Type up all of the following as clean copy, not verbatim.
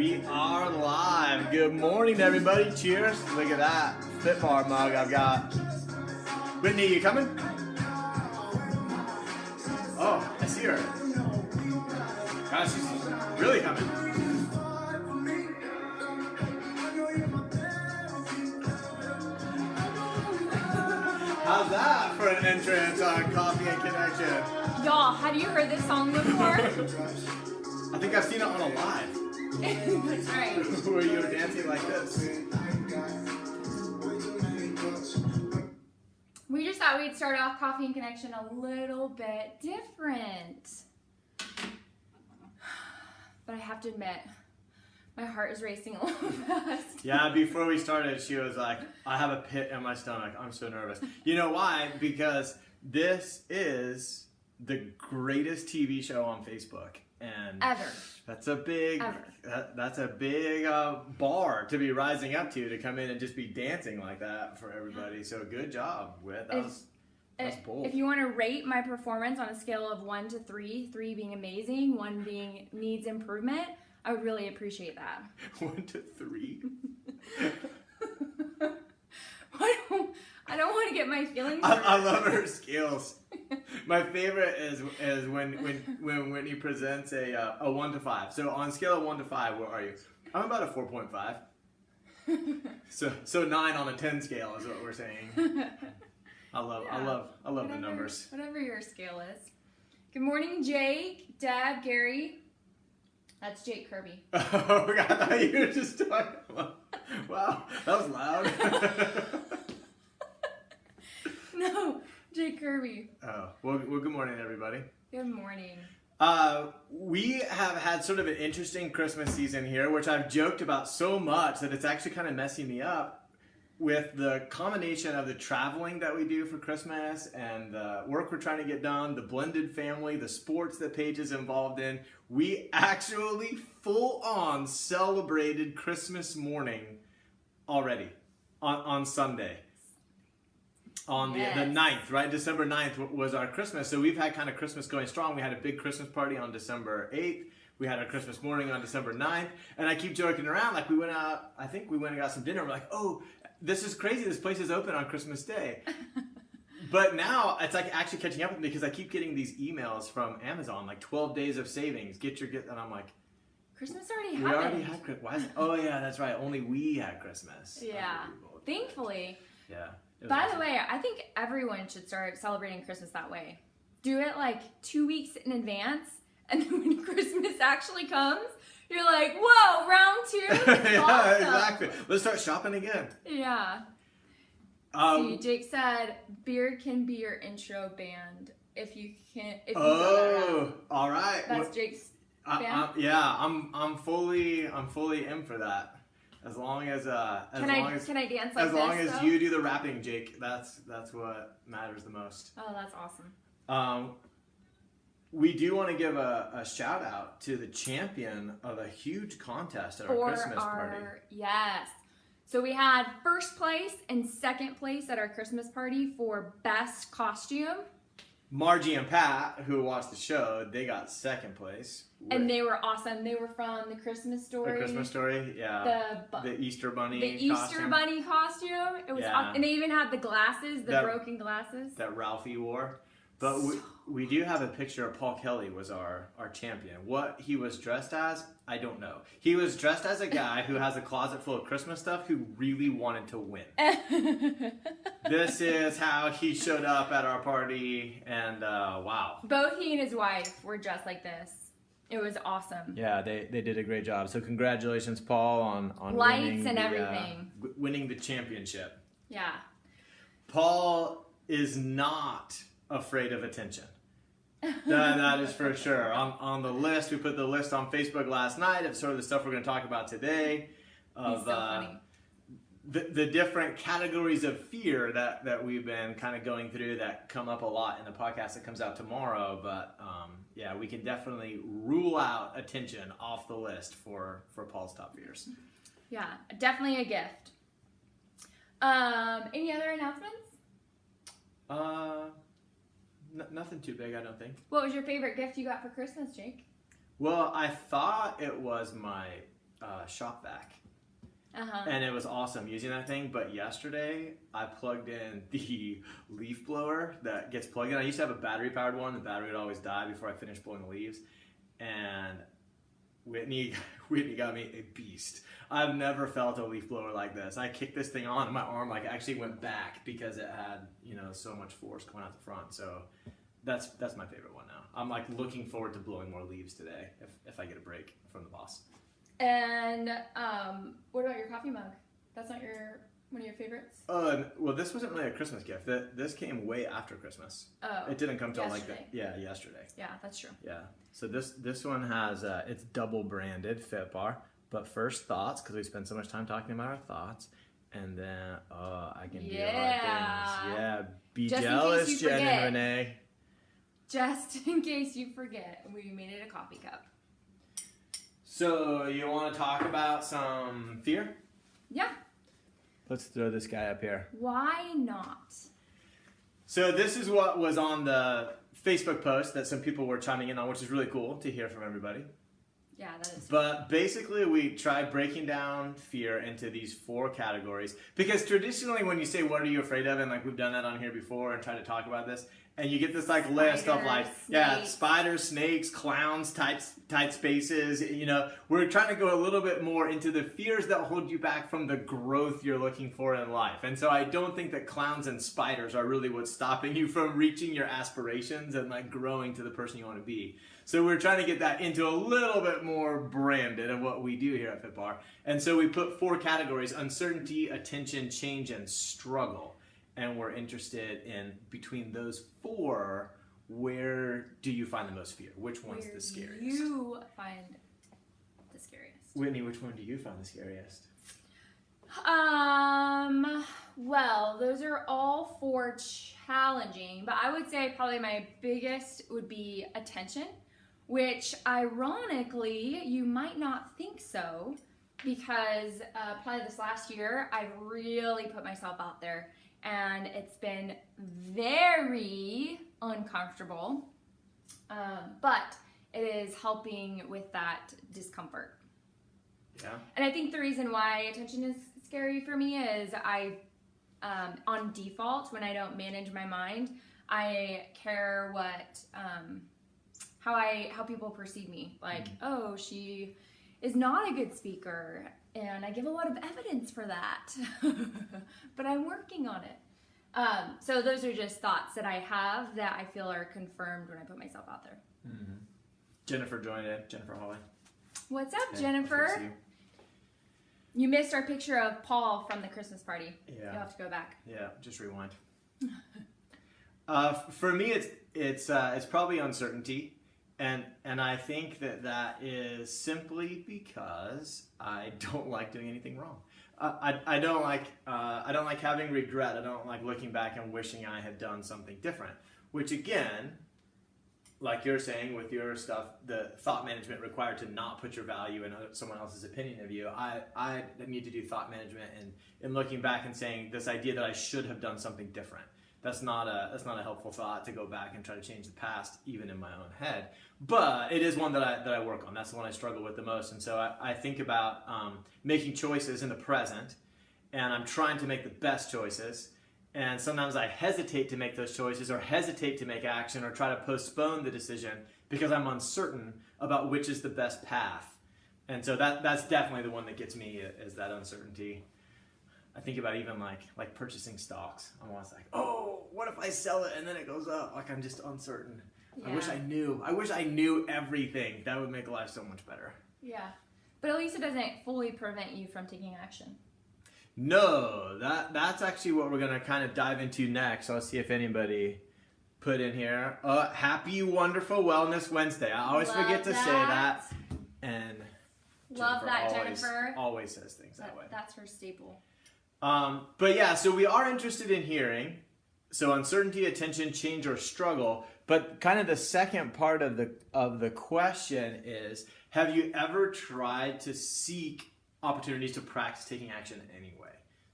We are live. Good morning, everybody. Cheers. Look at that Fit Bar mug I've got. Whitney, you coming? Oh, I see her. Gosh, she's really coming. How's that for an entrance on Coffee and Connection? Y'all, have you heard this song before? I think I've seen it on a live. That's right. Where you were dancing like this. We just thought we'd start off Coffee and Connection a little bit different. But I have to admit, my heart is racing a little fast. Yeah, before we started, she was like, I have a pit in my stomach. I'm so nervous. You know why? Because this is the greatest TV show on Facebook. And Ever. That's a big, that's a big bar to be rising up to come in and just be dancing like that for everybody. So good job, Whit. That's bold. If you want to rate my performance on a scale of 1 to 3, 3 being amazing, 1 being needs improvement, I would really appreciate that. 1 to 3. I don't want to get my feelings hurt. I love her skills. My favorite is when Whitney presents a 1 to 5. So on a scale of 1 to 5, where are you? I'm about a 4.5. So 9 on a 10 scale is what we're saying. I love the numbers. Whatever your scale is. Good morning, Jake, Deb, Gary. That's Jake Kirby. Oh God, I thought you were just talking about. Wow, that was loud. No, Jake Kirby. Oh, well, good morning, everybody. Good morning. We have had sort of an interesting Christmas season here, which I've joked about so much that it's actually kind of messing me up with the combination of the traveling that we do for Christmas and the work we're trying to get done, the blended family, the sports that Paige is involved in. We actually full on celebrated Christmas morning already on Sunday. On the 9th, right? December 9th was our Christmas. So we've had kind of Christmas going strong. We had a big Christmas party on December 8th. We had our Christmas morning on December 9th. And I keep joking around, like we went out, I think we went and got some dinner. We're like, oh, this is crazy. This place is open on Christmas Day. But now it's like actually catching up with me because I keep getting these emails from Amazon, like 12 days of savings. And I'm like, Christmas already happened. We already had Christmas. Why is it? Oh yeah, that's right. Only we had Christmas. Yeah. Thankfully. Yeah. By the way, I think everyone should start celebrating Christmas that way. Do it like 2 weeks in advance, and then when Christmas actually comes, you're like, whoa, round 2? Yeah, awesome. Exactly. Let's start shopping again. Yeah. See, Jake said, beer can be your intro band if you can't. If you oh, all right. That's Jake's band. I'm fully in for that. As long as can I dance like as long this, as though? you do the rapping, Jake, that's what matters the most. Oh, that's awesome. We do want to give a shout out to the champion of a huge contest at our Christmas party. Yes. So we had first place and second place at our Christmas party for best costume. Margie and Pat, who watched the show, they got second place. And they were awesome. They were from The Christmas Story. The Christmas Story, yeah. The Easter Bunny costume. The Easter Bunny costume. It was awesome. And they even had the glasses, the broken glasses. That Ralphie wore. But we do have a picture of Paul Kelly was our champion. What he was dressed as, I don't know. He was dressed as a guy who has a closet full of Christmas stuff who really wanted to win. This is how he showed up at our party, and wow. Both he and his wife were dressed like this. It was awesome. Yeah, they did a great job. So congratulations, Paul, on lights and everything. Winning the championship. Yeah. Paul is not afraid of attention. That is for sure. On the list, we put the list on Facebook last night of sort of the stuff we're going to talk about today. He's so funny. The different categories of fear that we've been kind of going through that come up a lot in the podcast that comes out tomorrow. But yeah, we can definitely rule out attention off the list for Paul's top fears. Yeah, definitely a gift. Any other announcements? Nothing too big, I don't think. What was your favorite gift you got for Christmas, Jake? Well, I thought it was my shop vac. Uh-huh. And it was awesome using that thing. But yesterday, I plugged in the leaf blower that gets plugged in. I used to have a battery-powered one. The battery would always die before I finished blowing the leaves. And Whitney got me a beast. I've never felt a leaf blower like this. I kicked this thing on, and my arm like actually went back because it had so much force coming out the front. So that's my favorite one now. I'm like looking forward to blowing more leaves today if I get a break from the boss. And what about your coffee mug? That's not one of your favorites? Well, this wasn't really a Christmas gift. This came way after Christmas. Oh, It didn't come till yesterday. yesterday. Yeah, that's true. Yeah. So this one has it's double branded FitBar. But first thoughts, because we spend so much time talking about our thoughts, and then I can do hard things. Yeah. Be Just in case jealous, you Jen forget. and Renee. Just in case you forget, we made it a coffee cup. So you want to talk about some fear? Yeah, Let's throw this guy up here. why not? So this is what was on the Facebook post that some people were chiming in on, which is really cool to hear from everybody. Yeah, that is. But basically, we tried breaking down fear into these 4 categories. Because traditionally, when you say, what are you afraid of? And like we've done that on here before and tried to talk about this. And you get this like list of like, Spiders, spiders, snakes, clowns, tight spaces. We're trying to go a little bit more into the fears that hold you back from the growth you're looking for in life. And so I don't think that clowns and spiders are really what's stopping you from reaching your aspirations and like growing to the person you want to be. So we're trying to get that into a little bit more branded of what we do here at FitBar. And so we put 4 categories: uncertainty, attention, change, and struggle. And we're interested in, between those 4, where do you find the most fear? Which one's the scariest? You find the scariest. Whitney, which one do you find the scariest? Well, those are all 4 challenging, but I would say probably my biggest would be attention, which ironically, you might not think so, because probably this last year, I've really put myself out there, and it's been very uncomfortable, but it is helping with that discomfort. Yeah. And I think the reason why attention is scary for me is on default, when I don't manage my mind, I care how people perceive me. Like, oh, she is not a good speaker, and I give a lot of evidence for that, but I'm working on it. So those are just thoughts that I have that I feel are confirmed when I put myself out there. Mm-hmm. Jennifer joined in. Jennifer Hawley. What's up, Yeah, Jennifer? nice to see you. You missed our picture of Paul from the Christmas party. Yeah. You'll have to go back. Yeah, just rewind. For me, it's probably uncertainty, and I think that is simply because I don't like doing anything wrong. I don't like having regret. I don't like looking back and wishing I had done something different. Which again, like you're saying with your stuff, the thought management required to not put your value in someone else's opinion of you. I need to do thought management and in looking back and saying this idea that I should have done something different. That's not a helpful thought to go back and try to change the past, even in my own head. But it is one that I work on. That's the one I struggle with the most. And so I think about making choices in the present, and I'm trying to make the best choices. And sometimes I hesitate to make those choices, or hesitate to make action, or try to postpone the decision because I'm uncertain about which is the best path. And so that's definitely the one that gets me, is that uncertainty. I think about even like purchasing stocks. I'm always like, oh, what if I sell it and then it goes up? Like, I'm just uncertain. Yeah. I wish I knew everything. That would make life so much better. Yeah. But at least it doesn't fully prevent you from taking action. No, that's actually what we're going to kind of dive into next. So let's see if anybody put in here. Happy Wonderful Wellness Wednesday. I always forget to say that. And Love that, always, Jennifer. Always says things that way. That's her staple. But yeah, so we are interested in hearing. So uncertainty, attention, change, or struggle. But kind of the second part of the question is, have you ever tried to seek opportunities to practice taking action anyway?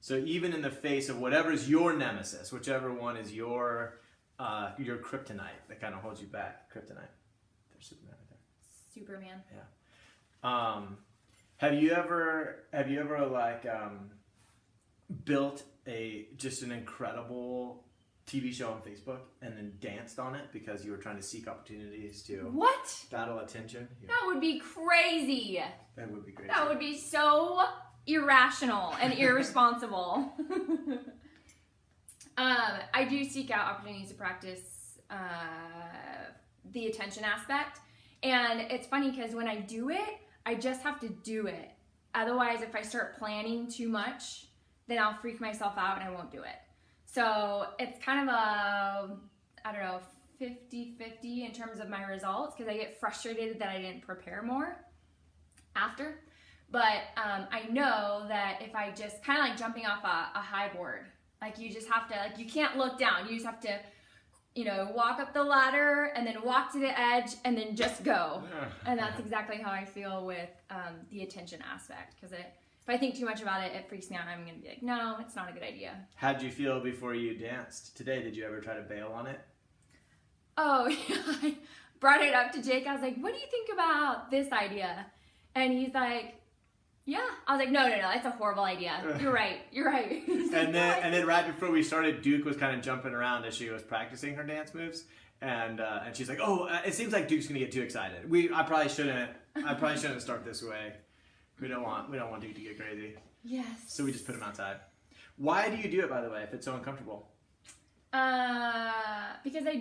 So even in the face of whatever's your nemesis, whichever one is your kryptonite that kind of holds you back. Kryptonite. There's Superman right there. Superman. Yeah. Have you ever like built just an incredible TV show on Facebook and then danced on it because you were trying to seek opportunities to What? battle attention? Yeah, That would be crazy. that would be great. That would be so irrational and irresponsible. I do seek out opportunities to practice the attention aspect. And it's funny because when I do it, I just have to do it. Otherwise, if I start planning too much, then I'll freak myself out and I won't do it. So it's kind of a, I don't know, 50-50 in terms of my results because I get frustrated that I didn't prepare more after. But I know that if I just kind of like jumping off a high board, like you just have to, like you can't look down. You just have to, walk up the ladder and then walk to the edge and then just go. And that's exactly how I feel with the attention aspect. Because if I think too much about it, it freaks me out. I'm going to be like, no, it's not a good idea. How'd you feel before you danced today? Did you ever try to bail on it? Oh, yeah. I brought it up to Jake. I was like, what do you think about this idea? And he's like, yeah. I was like, no, it's a horrible idea. You're right. He's like, And then right before we started, Duke was kind of jumping around as she was practicing her dance moves, and she's like, "Oh, it seems like Duke's gonna get too excited. I probably shouldn't start this way. We don't want Duke to get crazy." Yes. So we just put him outside. Why do you do it, by the way, if it's so uncomfortable? Because I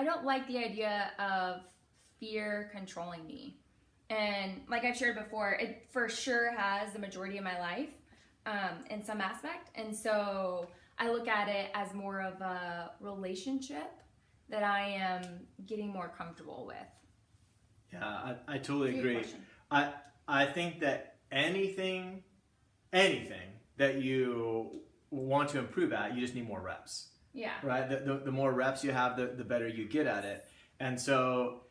don't like the idea of fear controlling me. And like I've shared before, it for sure has the majority of my life in some aspect. And so I look at it as more of a relationship that I am getting more comfortable with. Yeah, I totally Good agree. question. I think that anything that you want to improve at, you just need more reps. Yeah. Right? The more reps you have, the better you get at it. And so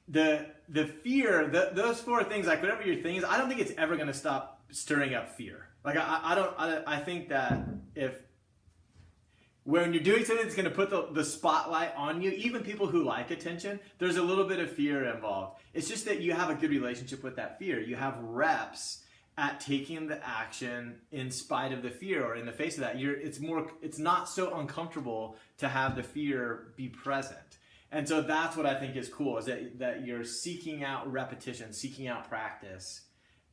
the fear, those four things, like whatever your thing is, I don't think it's ever going to stop stirring up fear. Like I think that when you're doing something that's going to put the spotlight on you, even people who like attention, there's a little bit of fear involved. It's just that you have a good relationship with that fear. You have reps at taking the action in spite of the fear or in the face of that. It's not so uncomfortable to have the fear be present. And so that's what I think is cool, is that you're seeking out repetition, seeking out practice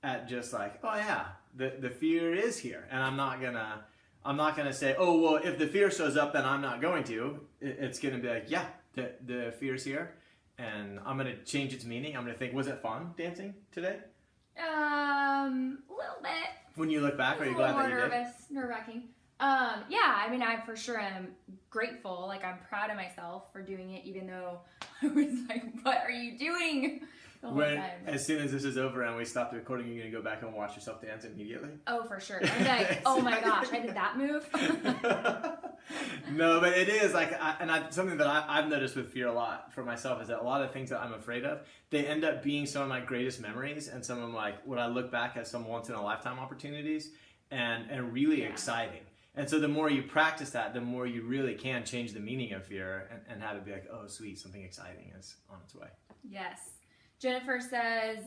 at just like, oh yeah, the fear is here. And I'm not gonna say, oh, well, if the fear shows up, then I'm not going to. It's gonna be like, yeah, the fear's here. And I'm gonna change its meaning. I'm gonna think, was it fun dancing today? A little bit. When you look back, are you glad that you did? Nerve-wracking. Yeah, I mean, I for sure am grateful. Like, I'm proud of myself for doing it, even though I was like, what are you doing? The whole time. As soon as this is over and we stop the recording, you're going to go back and watch yourself dance immediately? Oh, for sure. I'm like, oh my gosh, I did that move? No, but it is like, something that I've noticed with fear a lot for myself is that a lot of things that I'm afraid of, they end up being some of my greatest memories and some of what I look back as some once in a lifetime opportunities and really exciting. And so the more you practice that, the more you really can change the meaning of fear and have it be like, oh, sweet, something exciting is on its way. Yes. Jennifer says,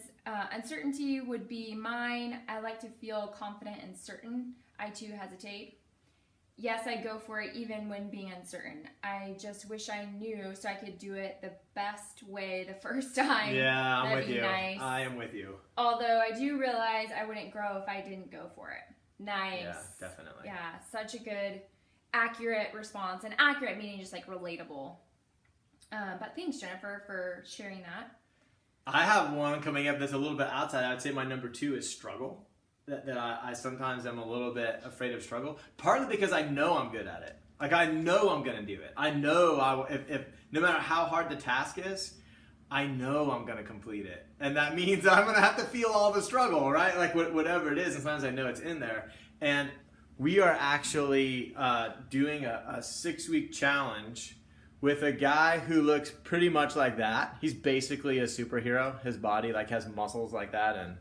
uncertainty would be mine. I like to feel confident and certain. I too hesitate. Yes, I go for it even when being uncertain. I just wish I knew so I could do it the best way the first time. Yeah, I'm That'd with be you. nice. I am with you. Although I do realize I wouldn't grow if I didn't go for it. Nice. Yeah, definitely. Yeah, such a good, accurate response. And accurate meaning just like relatable. But thanks, Jennifer, for sharing that. I have one coming up that's a little bit outside. I would say my number 2 is struggle. That I sometimes am a little bit afraid of struggle. Partly because I know I'm good at it. Like I know I'm going to do it. I know if no matter how hard the task is, I know I'm going to complete it. And that means I'm going to have to feel all the struggle, right? Like whatever it is. And sometimes I know it's in there. And we are actually doing a 6-week challenge with a guy who looks pretty much like that. He's basically a superhero. His body has muscles like that, and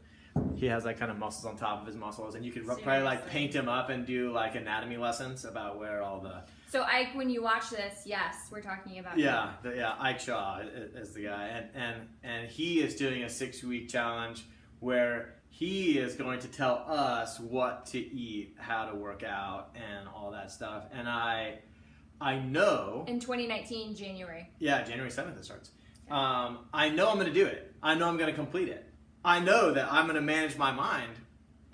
he has kind of muscles on top of his muscles. And you could probably paint him up and do anatomy lessons about where all the... So Ike, when you watch this, yes, we're talking about Ike Shaw is the guy, and he is doing a 6-week challenge where he is going to tell us what to eat, how to work out, and all that stuff. And I know In 2019, January. Yeah, January 7th it starts. I know I'm going to do it. I know I'm going to complete it. I know that I'm going to manage my mind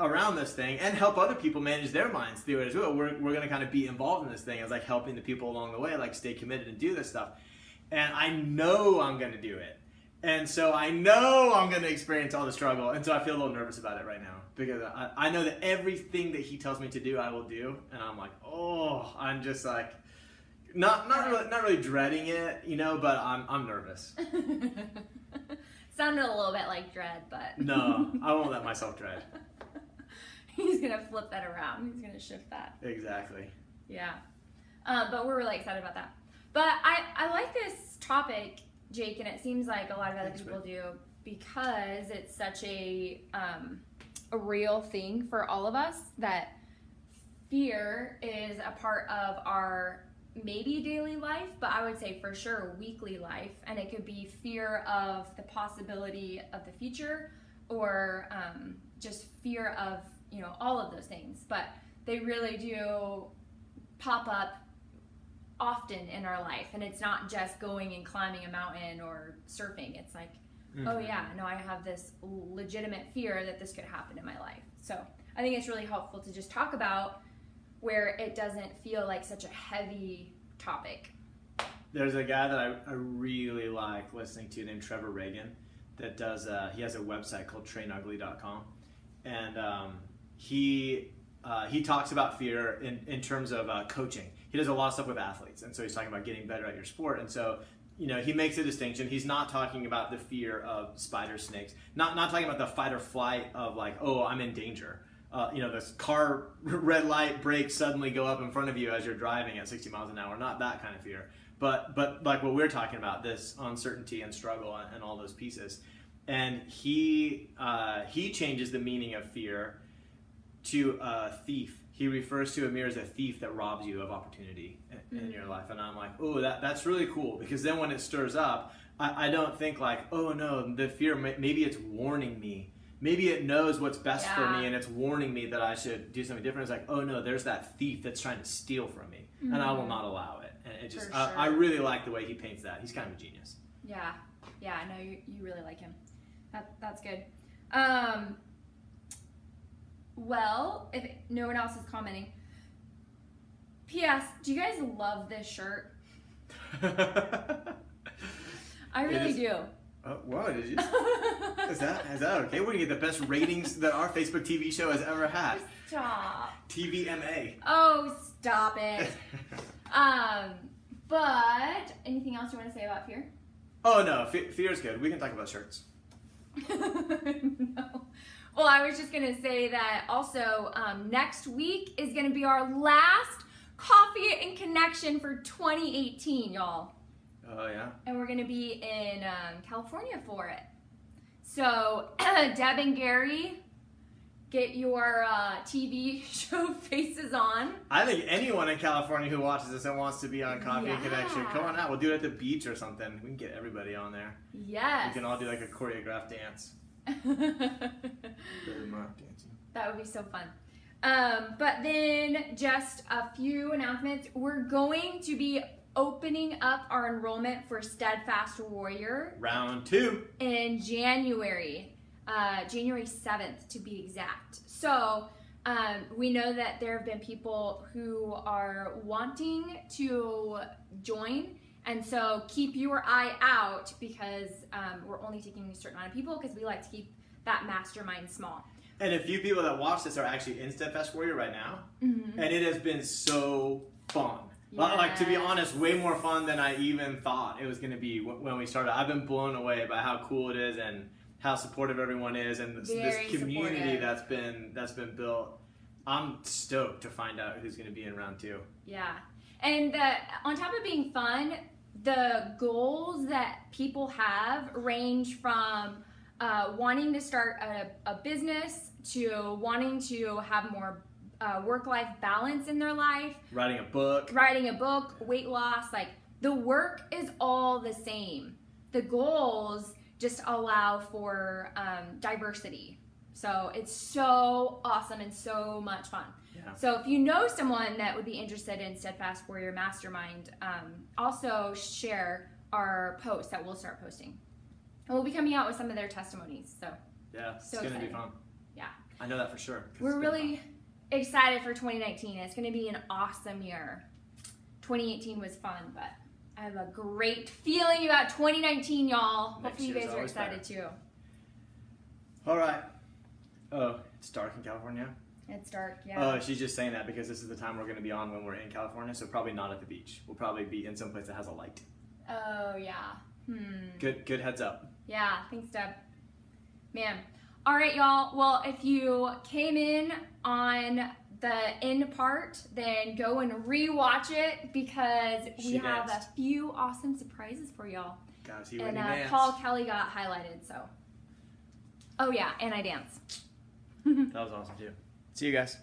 around this thing and help other people manage their minds through it as well. We're going to kind of be involved in this thing as like helping the people along the way, like stay committed and do this stuff. And I know I'm going to do it. And so I know I'm going to experience all the struggle. And so I feel a little nervous about it right now because I know that everything that he tells me to do, I will do. And I'm like, oh, I'm just like, not really dreading it, you know, but I'm nervous. Sounded a little bit like dread, but No, I won't let myself dread. he's gonna flip that around. He's gonna shift that. Exactly. Yeah. But we're really excited about that. But I like this topic, Jake, and it seems like a lot of other Thanks, people do because it's such a real thing for all of us that fear is a part of our maybe daily life, but I would say for sure weekly life, and it could be fear of the possibility of the future or just fear of, you know, all of those things, but they really do pop up often in our life, and it's not just going and climbing a mountain or surfing. It's like, oh yeah, no, I have this legitimate fear that this could happen in my life. So I think it's really helpful to just talk about where it doesn't feel like such a heavy topic. There's a guy that I really like listening to named Trevor Reagan that does, he has a website called trainugly.com. And he talks about fear in terms of coaching. He does a lot of stuff with athletes. And so he's talking about getting better at your sport. And so, you know, he makes a distinction. He's not talking about the fear of spider snakes, not talking about the fight or flight of like, oh, I'm in danger. You know, this car red light brakes suddenly go up in front of you as you're driving at 60 miles an hour. Not that kind of fear, but like what we're talking about, this uncertainty and struggle and all those pieces. And he changes the meaning of fear to a thief. He refers to Amir as a thief that robs you of opportunity in your life. And I'm like, oh, that's really cool, because then when it stirs up, I don't think like, oh no, the fear, maybe it's warning me. Maybe it knows what's best for me and it's warning me that I should do something different. It's like, oh no, there's that thief that's trying to steal from me, and I will not allow it. And it just, I really like the way he paints that. He's kind of a genius. Yeah, I know you really like him. That's good. Well, if no one else is commenting, P.S. Do you guys love this shirt? I really do. Oh, whoa, did you? Is that okay? We're gonna get the best ratings that our Facebook TV show has ever had. Stop. TVMA. Oh, stop it. But anything else you want to say about fear? Oh no, fear is good. We can talk about shirts. No. Well, I was just gonna say that also next week is gonna be our last Coffee and Connection for 2018, y'all. Oh yeah. And we're gonna be in California for it. So Deb and Gary, get your TV show faces on. I think anyone in California who watches this and wants to be on Coffee and Connection, come on out. We'll do it at the beach or something. We can get everybody on there. Yes. We can all do like a choreographed dance. That would be so fun. But then just a few announcements. We're going to be opening up our enrollment for Steadfast Warrior Round 2 in January 7th to be exact. So we know that there have been people who are wanting to join, and so keep your eye out, because we're only taking a certain amount of people because we like to keep that mastermind small. And a few people that watch this are actually in Steadfast Warrior right now, Mm-hmm. and it has been so fun. Like, to be honest, way more fun than I even thought it was going to be when we started. I've been blown away by how cool it is and how supportive everyone is, and this community that's been built. I'm stoked to find out who's going to be in round 2. Yeah, and on top of being fun, the goals that people have range from wanting to start a business to wanting to have more work-life balance in their life, writing a book, weight loss. Like, the work is all the same. The goals just allow for diversity. So it's so awesome and so much fun. Yeah. So if you know someone that would be interested in Steadfast Warrior Mastermind, also share our posts that we'll start posting. And we'll be coming out with some of their testimonies. So Yeah, it's So going to be exciting. fun. Yeah. I know that for sure. 'cause We're it's been really excited for 2019. It's going to be an awesome year. 2018 was fun, but I have a great feeling about 2019, y'all. Next Hopefully you year's guys are always excited too. fun. All right. Oh, it's dark in California? It's dark, yeah. Oh, she's just saying that because this is the time we're going to be on when we're in California, so probably not at the beach. We'll probably be in some place that has a light. Oh, yeah. Good heads up. Yeah, thanks, Deb. Man. All right, y'all. Well, if you came in on the end part, then go and rewatch it because we She have danced. a few awesome surprises for y'all. Gotta see And Whitney dance. Paul Kelly got highlighted, so. Oh, yeah, and I dance. That was awesome too. See you guys.